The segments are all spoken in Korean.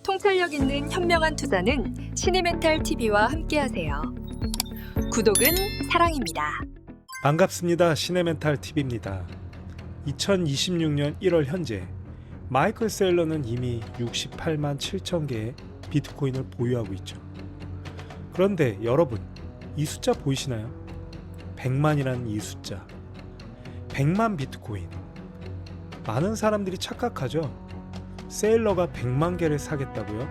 통찰력 있는 현명한 투자는 시네메탈TV와 함께하세요. 구독은 사랑입니다. 반갑습니다. 시네멘탈TV입니다. 2026년 1월 현재 마이클 셀러는 이미 68만 7천 개의 비트코인을 보유하고 있죠. 그런데 여러분, 이 숫자 보이시나요? 100만이라는 이 숫자, 100만 비트코인. 많은 사람들이 착각하죠. 세일러가 100만 개를 사겠다고요?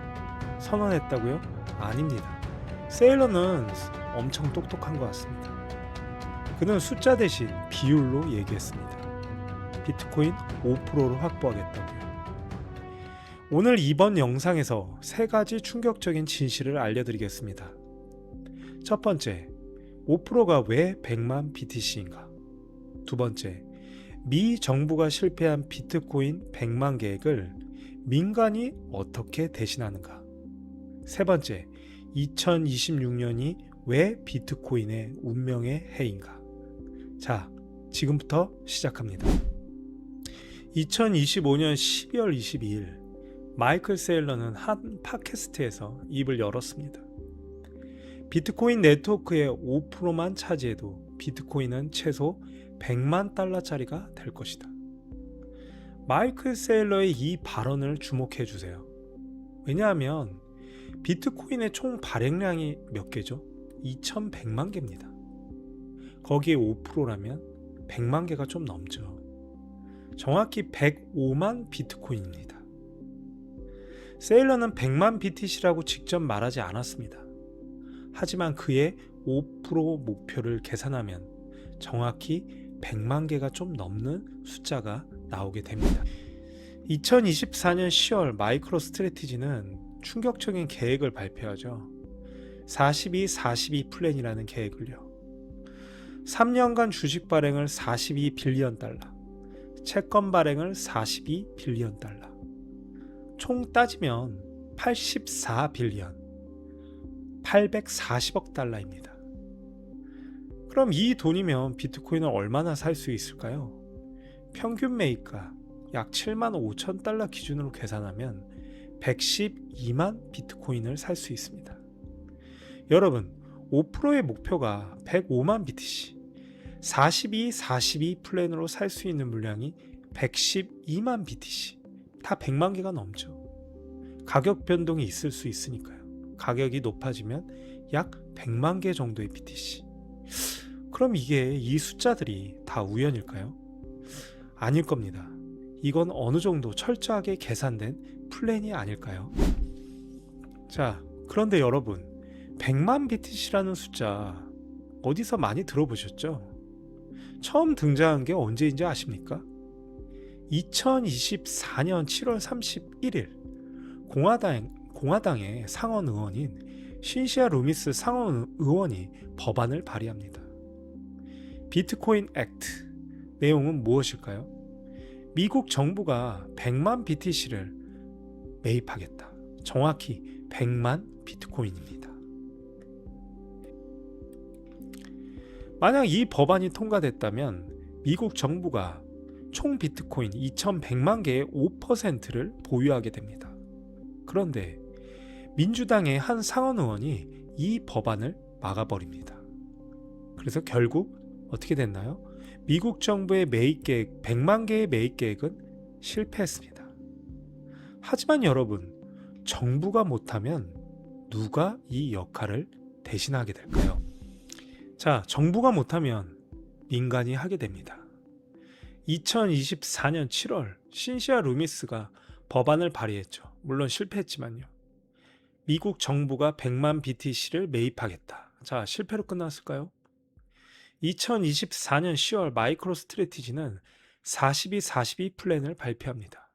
선언했다고요? 아닙니다. 세일러는 엄청 똑똑한 것 같습니다. 그는 숫자 대신 비율로 얘기했습니다. 비트코인 5%를 확보하겠다고요. 오늘 이번 영상에서 세 가지 충격적인 진실을 알려드리겠습니다. 첫 번째, 5%가 왜 100만 BTC인가? 두 번째, 미 정부가 실패한 비트코인 100만 계획을 민간이 어떻게 대신하는가? 세 번째, 2026년이 왜 비트코인의 운명의 해인가? 자, 지금부터 시작합니다. 2025년 12월 22일 마이클 세일러는 한 팟캐스트에서 입을 열었습니다. 비트코인 네트워크의 5%만 차지해도 비트코인은 최소 100만 달러짜리가 될 것이다. 마이클 세일러의 이 발언을 주목해 주세요. 왜냐하면 비트코인의 총 발행량이 몇 개죠? 2100만 개입니다. 거기에 5%라면 100만 개가 좀 넘죠. 정확히 105만 비트코인입니다. 세일러는 100만 BTC라고 직접 말하지 않았습니다. 하지만 그의 5% 목표를 계산하면 정확히 100만 개가 좀 넘는 숫자가 나오게 됩니다. 2024년 10월 마이크로 스트래티지는 충격적인 계획을 발표하죠. 42-42 플랜이라는 계획을요. 3년간 주식 발행을 42 빌리언 달러, 채권 발행을 42 빌리언 달러, 총 따지면 84 빌리언, 840억 달러입니다. 그럼 이 돈이면 비트코인을 얼마나 살 수 있을까요? 평균 매입가 약 7만 5천 달러 기준으로 계산하면 112만 비트코인을 살 수 있습니다. 여러분, 5%의 목표가 105만 BTC, 42 플랜으로 살 수 있는 물량이 112만 BTC, 다 100만 개가 넘죠. 가격 변동이 있을 수 있으니까요. 가격이 높아지면 약 100만 개 정도의 BTC. 그럼 이 숫자들이 다 우연일까요? 아닐 겁니다. 이건 어느 정도 철저하게 계산된 플랜이 아닐까요? 자, 그런데 여러분, 100만 BTC라는 숫자 어디서 많이 들어보셨죠? 처음 등장한 게 언제인지 아십니까? 2024년 7월 31일 공화당의 상원 의원인 신시아 루미스 상원 의원이 법안을 발의합니다. 비트코인 액트. 내용은 무엇일까요? 미국 정부가 100만 BTC를 매입하겠다. 정확히 100만 비트코인입니다. 만약 이 법안이 통과됐다면 미국 정부가 총 비트코인 2100만 개의 5%를 보유하게 됩니다. 그런데 민주당의 한 상원 의원이 이 법안을 막아버립니다. 그래서 결국 어떻게 됐나요? 미국 정부의 매입 계획 100만 개의 매입 계획은 실패했습니다. 하지만 여러분, 정부가 못하면 누가 이 역할을 대신하게 될까요? 자, 정부가 못하면 민간이 하게 됩니다. 2024년 7월 신시아 루미스가 법안을 발의했죠. 물론 실패했지만요. 미국 정부가 100만 BTC를 매입하겠다. 자, 실패로 끝났을까요? 2024년 10월 마이크로 스트래티지는 42 플랜을 발표합니다.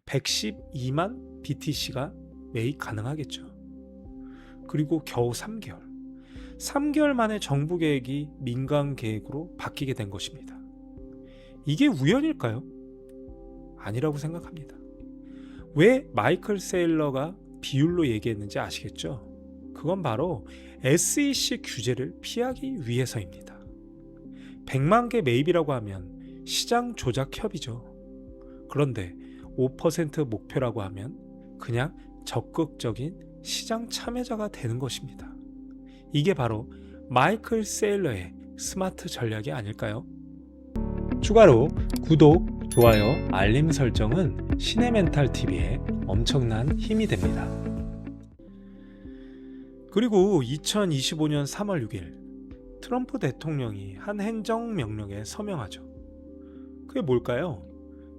112만 BTC가 매입 가능하겠죠. 그리고 겨우 3개월 만에 정부 계획이 민간 계획으로 바뀌게 된 것입니다. 이게 우연일까요? 아니라고 생각합니다. 왜 마이클 세일러가 비율로 얘기했는지 아시겠죠? 그건 바로 SEC 규제를 피하기 위해서입니다. 100만 개 매입이라고 하면 시장 조작 협의죠. 그런데 5% 목표라고 하면 그냥 적극적인 시장 참여자가 되는 것입니다. 이게 바로 마이클 세일러의 스마트 전략이 아닐까요? 추가로 구독, 좋아요, 알림 설정은 시네멘탈TV에 엄청난 힘이 됩니다. 그리고 2025년 3월 6일 트럼프 대통령이 한 행정명령에 서명하죠. 그게 뭘까요?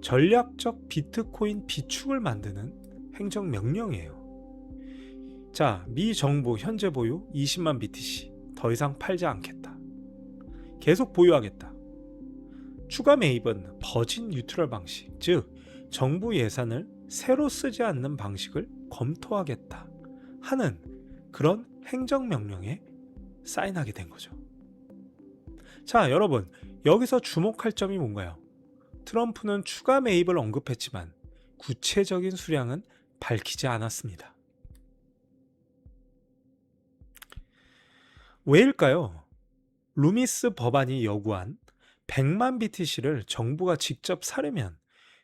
전략적 비트코인 비축을 만드는 행정명령이에요. 자, 미 정부 현재 보유 20만 BTC 더 이상 팔지 않겠다. 계속 보유하겠다. 추가 매입은 버진 뉴트럴 방식, 즉 정부 예산을 새로 쓰지 않는 방식을 검토하겠다 하는 그런 행정명령에 사인하게 된 거죠. 자, 여러분, 여기서 주목할 점이 뭔가요? 트럼프는 추가 매입을 언급했지만 구체적인 수량은 밝히지 않았습니다. 왜일까요? 루미스 법안이 요구한 100만 BTC를 정부가 직접 사려면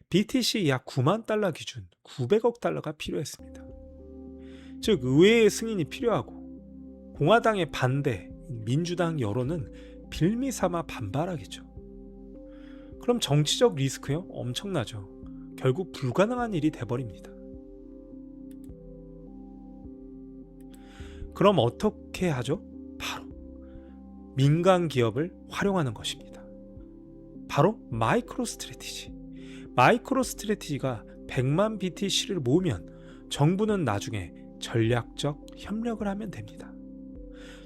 BTC 약 9만 달러 기준 900억 달러가 필요했습니다. 즉 의회의 승인이 필요하고 공화당의 반대, 민주당 여론은 빌미삼아 반발하겠죠. 그럼 정치적 리스크요? 엄청나죠. 결국 불가능한 일이 돼버립니다. 그럼 어떻게 하죠? 바로 민간 기업을 활용하는 것입니다. 바로 마이크로 스트래티지. 마이크로 스트래티지가 100만 BTC를 모으면 정부는 나중에 전략적 협력을 하면 됩니다.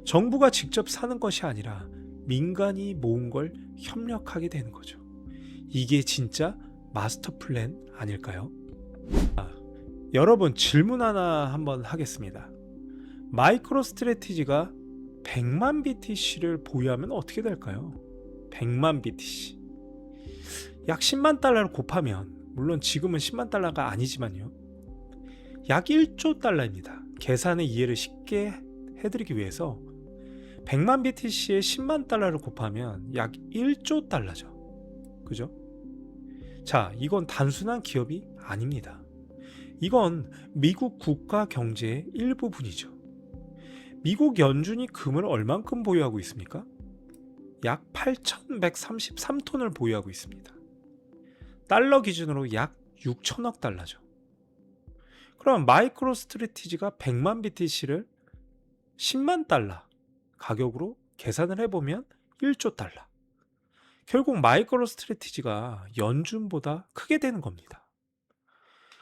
정부가 직접 사는 것이 아니라 민간이 모은 걸 협력하게 되는 거죠. 이게 진짜 마스터 플랜 아닐까요? 여러분, 질문 하나 한번 하겠습니다. 마이크로 스트래티지가 100만 BTC를 보유하면 어떻게 될까요? 100만 BTC 약 10만 달러를 곱하면, 물론 지금은 10만 달러가 아니지만요, 약 1조 달러입니다. 계산의 이해를 쉽게 해드리기 위해서 100만 BTC에 10만 달러를 곱하면 약 1조 달러죠. 그죠? 자, 이건 단순한 기업이 아닙니다. 이건 미국 국가 경제의 일부분이죠. 미국 연준이 금을 얼만큼 보유하고 있습니까? 약 8,133톤을 보유하고 있습니다. 달러 기준으로 약 6천억 달러죠. 그럼 마이크로 스트래티지가 100만 BTC를 10만 달러 가격으로 계산을 해보면 1조 달러. 결국 마이크로 스트래티지가 연준보다 크게 되는 겁니다.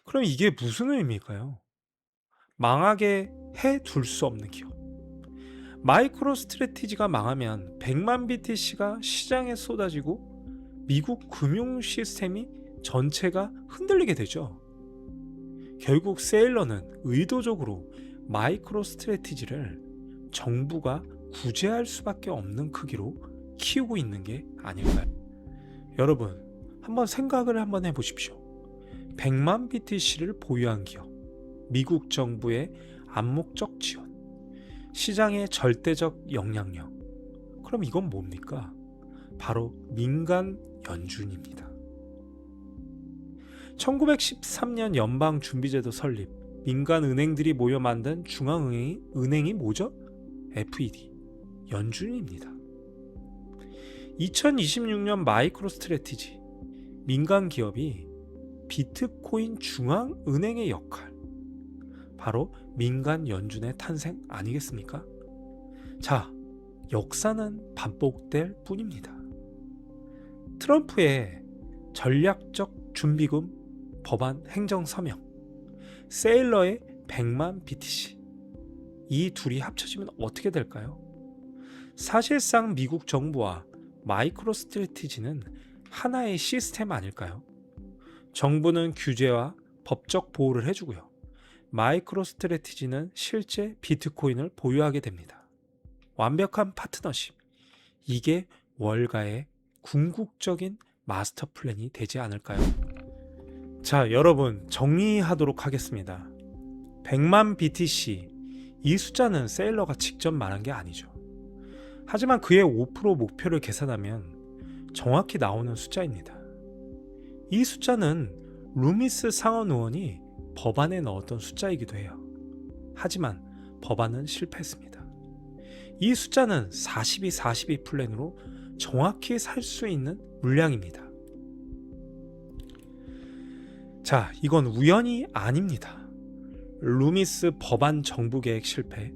그럼 이게 무슨 의미일까요? 망하게 해둘 수 없는 기업. 마이크로 스트래티지가 망하면 100만 BTC가 시장에 쏟아지고 미국 금융 시스템이 전체가 흔들리게 되죠. 결국 세일러는 의도적으로 마이크로 스트래티지를 정부가 구제할 수밖에 없는 크기로 키우고 있는 게 아닐까요? 여러분, 한번 생각을 한번 해보십시오. 100만 BTC를 보유한 기업, 미국 정부의 암묵적 지원, 시장의 절대적 영향력. 그럼 이건 뭡니까? 바로 민간 연준입니다. 1913년 연방준비제도 설립, 민간 은행들이 모여 만든 중앙은행이 뭐죠? FED, 연준입니다. 2026년 마이크로 스트래티지, 민간 기업이 비트코인 중앙은행의 역할, 바로 민간 연준의 탄생 아니겠습니까? 자, 역사는 반복될 뿐입니다. 트럼프의 전략적 준비금 법안 행정 서명, 세일러의 100만 BTC, 이 둘이 합쳐지면 어떻게 될까요? 사실상 미국 정부와 마이크로 스트래티지는 하나의 시스템 아닐까요? 정부는 규제와 법적 보호를 해주고요. 마이크로 스트래티지는 실제 비트코인을 보유하게 됩니다. 완벽한 파트너십. 이게 월가의 궁극적인 마스터 플랜이 되지 않을까요? 자, 여러분, 정리하도록 하겠습니다. 100만 BTC, 이 숫자는 세일러가 직접 말한 게 아니죠. 하지만 그의 5% 목표를 계산하면 정확히 나오는 숫자입니다. 이 숫자는 루미스 상원 의원이 법안에 넣었던 숫자이기도 해요. 하지만 법안은 실패했습니다. 이 숫자는 42 플랜으로 정확히 살 수 있는 물량입니다. 자, 이건 우연이 아닙니다. 루미스 법안 정부 계획 실패,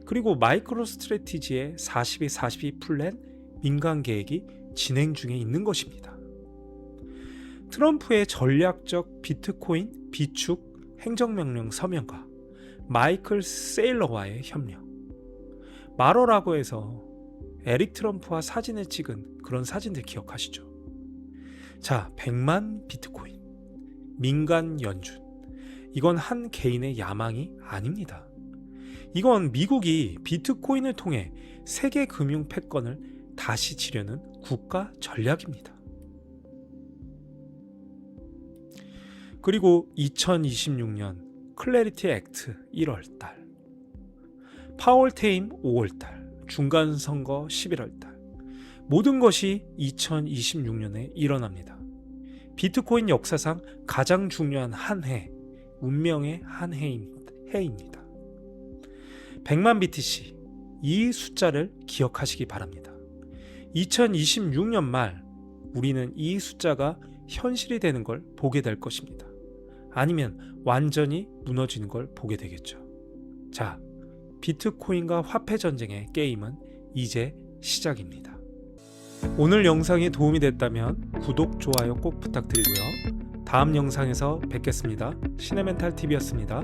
그리고 마이크로 스트래티지의 42 플랜 민간 계획이 진행 중에 있는 것입니다. 트럼프의 전략적 비트코인 비축 행정명령 서명과 마이클 세일러와의 협력, 마러라고 해서 에릭 트럼프와 사진을 찍은 그런 사진들 기억하시죠? 자, 100만 비트코인, 민간 연준, 이건 한 개인의 야망이 아닙니다. 이건 미국이 비트코인을 통해 세계 금융 패권을 다시 지려는 국가 전략입니다. 그리고 2026년 클래리티 액트 1월달, 파월 퇴임 5월달, 중간선거 11월달, 모든 것이 2026년에 일어납니다. 비트코인 역사상 가장 중요한 한 해, 운명의 한 해입니다. 100만 BTC, 이 숫자를 기억하시기 바랍니다. 2026년 말 우리는 이 숫자가 현실이 되는 걸 보게 될 것입니다. 아니면 완전히 무너지는 걸 보게 되겠죠. 자, 비트코인과 화폐 전쟁의 게임은 이제 시작입니다. 오늘 영상이 도움이 됐다면 구독, 좋아요 꼭 부탁드리고요. 다음 영상에서 뵙겠습니다. 시네멘탈TV였습니다.